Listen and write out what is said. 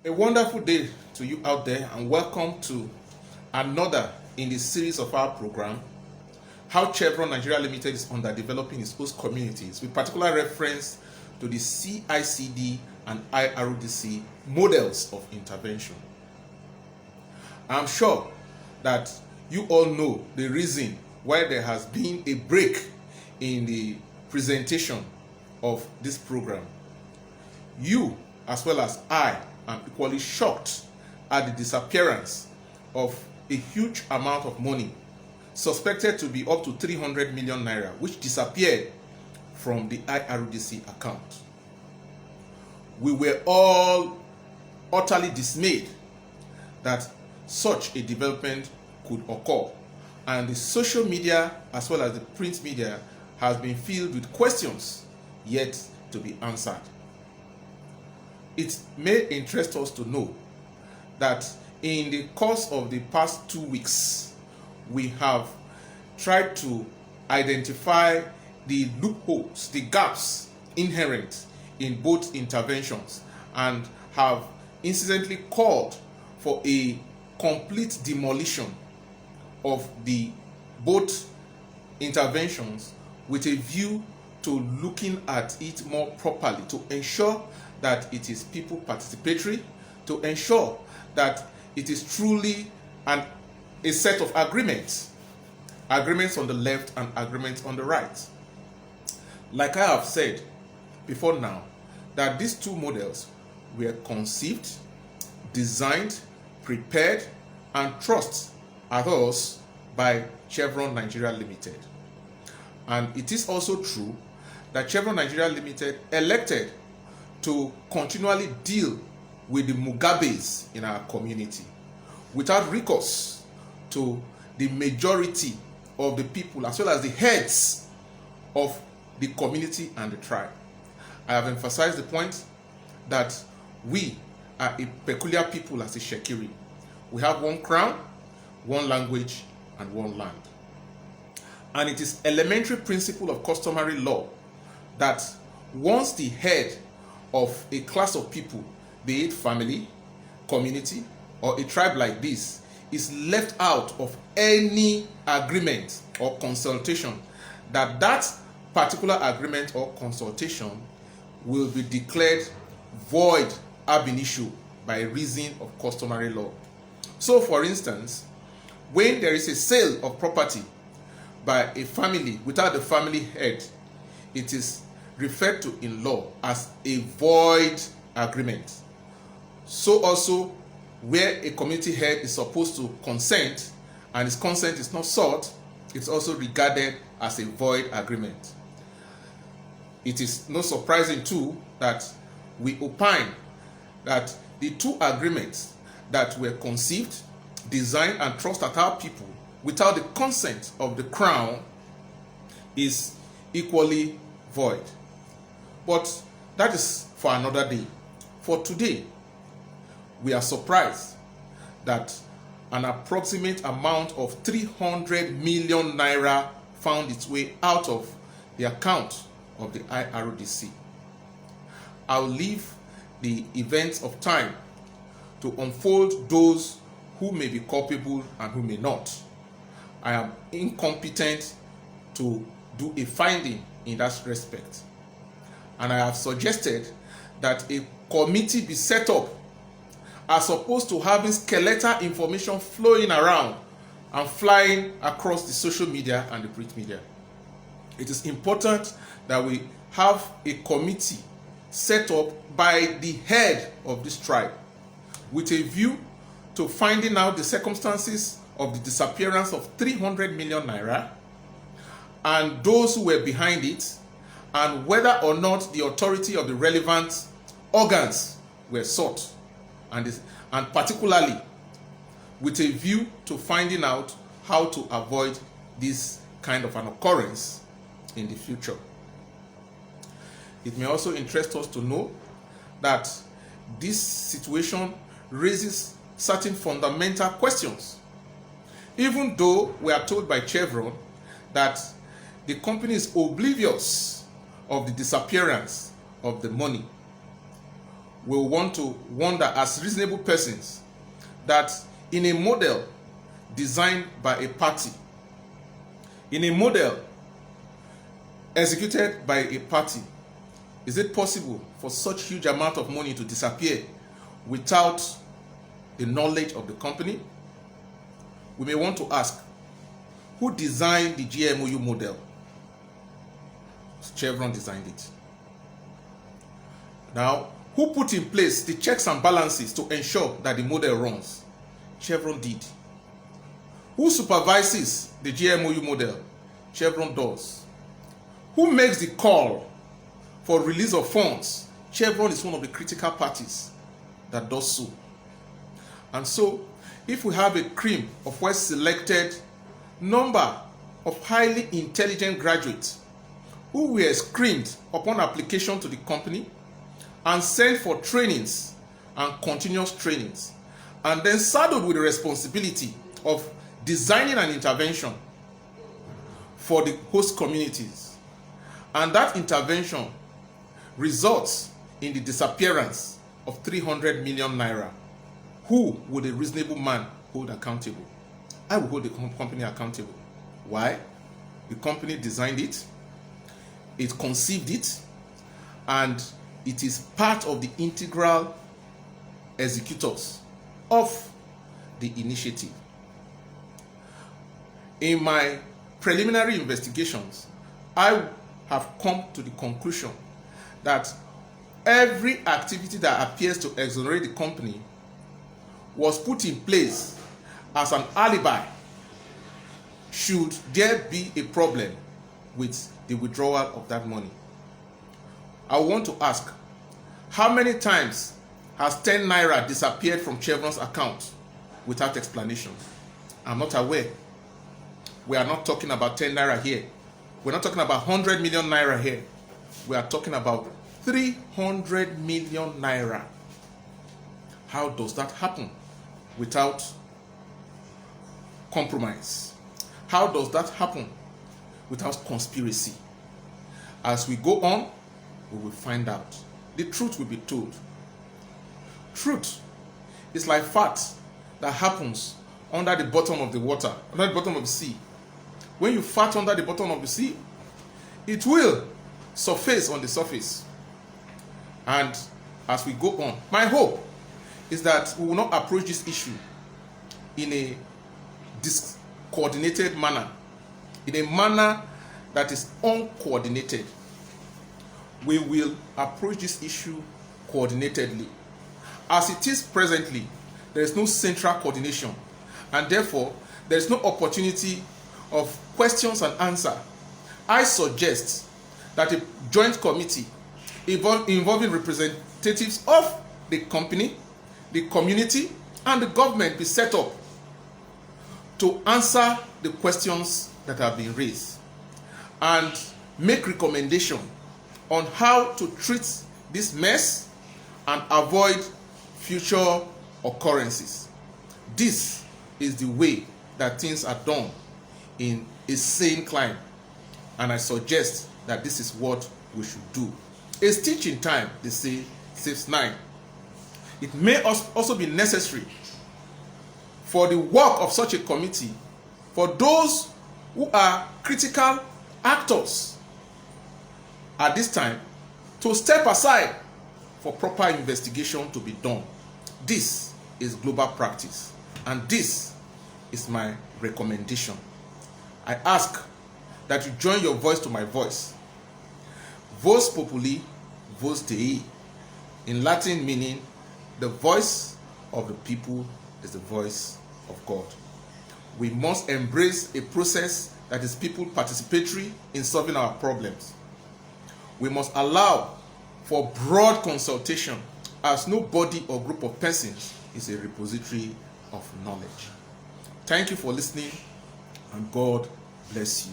A wonderful day to you out there, and welcome to another in the series of our program, How Chevron Nigeria Limited is Underdeveloping its Host Communities, with particular reference to the CICD and IRDC models of intervention. I'm sure that you all know the reason why there has been a break in the presentation of this program. You, as well as I, am equally shocked at the disappearance of a huge amount of money, suspected to be up to 300 million naira, which disappeared from the IRDC account. We were all utterly dismayed that such a development could occur, and the social media as well as the print media has been filled with questions yet to be answered. It may interest us to know that in the course of the past 2 weeks, we have tried to identify the loopholes, the gaps inherent in both interventions, and have incidentally called for a complete demolition of the both interventions with a view to looking at it more properly, to ensure that it is people participatory, to ensure that it is truly a set of agreements on the left and agreements on the right. Like I have said before now, that these two models were conceived, designed, prepared, and trusted at us by Chevron Nigeria Limited. And it is also true that Chevron Nigeria Limited elected to continually deal with the Mugabes in our community without recourse to the majority of the people as well as the heads of the community and the tribe. I have emphasized the point that we are a peculiar people as a Shekiri. We have one crown, one language, and one land. And it is elementary principle of customary law that once the head of a class of people, be it family, community, or a tribe like this, is left out of any agreement or consultation, that particular agreement or consultation will be declared void ab initio by reason of customary law. So, for instance, when there is a sale of property by a family without the family head, it is referred to in law as a void agreement. So also, where a community head is supposed to consent and his consent is not sought, it's also regarded as a void agreement. It is not surprising too that we opine that the two agreements that were conceived, designed, and trusted at our people without the consent of the crown is equally void. But that is for another day. For today, we are surprised that an approximate amount of 300 million naira found its way out of the account of the IRDC. I'll leave the events of time to unfold those who may be culpable and who may not. I am incompetent to do a finding in that respect. And I have suggested that a committee be set up as opposed to having skeletal information flowing around and flying across the social media and the print media. It is important that we have a committee set up by the head of this tribe with a view to finding out the circumstances of the disappearance of 300 million naira and those who were behind it, and whether or not the authority of the relevant organs were sought, and particularly with a view to finding out how to avoid this kind of an occurrence in the future. It may also interest us to know that this situation raises certain fundamental questions. Even though we are told by Chevron that the company is oblivious of the disappearance of the money, will want to wonder as reasonable persons that in a model designed by a party, in a model executed by a party, is it possible for such huge amount of money to disappear without the knowledge of the company? We may want to ask, who designed the GMOU model? Chevron designed it. Now, who put in place the checks and balances to ensure that the model runs? Chevron did. Who supervises the GMOU model? Chevron does. Who makes the call for release of funds? Chevron is one of the critical parties that does so. And so, if we have a cream of well-selected number of highly intelligent graduates who were screened upon application to the company and sent for trainings and continuous trainings, and then saddled with the responsibility of designing an intervention for the host communities, and that intervention results in the disappearance of 300 million naira, who would a reasonable man hold accountable? I will hold the company accountable. Why? The company designed it, it conceived it, and it is part of the integral executors of the initiative. In my preliminary investigations, I have come to the conclusion that every activity that appears to exonerate the company was put in place as an alibi should there be a problem with the withdrawal of that money. I want to ask, how many times has 10 naira disappeared from Chevron's account without explanation? I'm not aware. We are not talking about 10 naira here. We're not talking about 100 million naira here. We are talking about 300 million naira. How does that happen without compromise? How does that happen without conspiracy? As we go on, we will find out. The truth will be told. Truth is like fat that happens under the bottom of the water, under the bottom of the sea. When you fart under the bottom of the sea, it will surface on the surface. And as we go on, my hope is that we will not approach this issue in a discoordinated manner, in a manner that is uncoordinated. We will approach this issue coordinatedly. As it is presently, there is no central coordination, and therefore there is no opportunity of questions and answer. I suggest that a joint committee involving representatives of the company, the community, and the government be set up to answer the questions that have been raised and make recommendation on how to treat this mess and avoid future occurrences. This is the way that things are done in a sane climate, and I suggest that this is what we should do. A stitch in time, they say, saves 9. It may also be necessary for the work of such a committee, for those who are critical actors at this time, to step aside for proper investigation to be done. This is global practice, and this is my recommendation. I ask that you join your voice to my voice. Vos populi, vos Dei. In Latin meaning, the voice of the people is the voice of God. We must embrace a process that is people participatory in solving our problems. We must allow for broad consultation, as no body or group of persons is a repository of knowledge. Thank you for listening, and God bless you.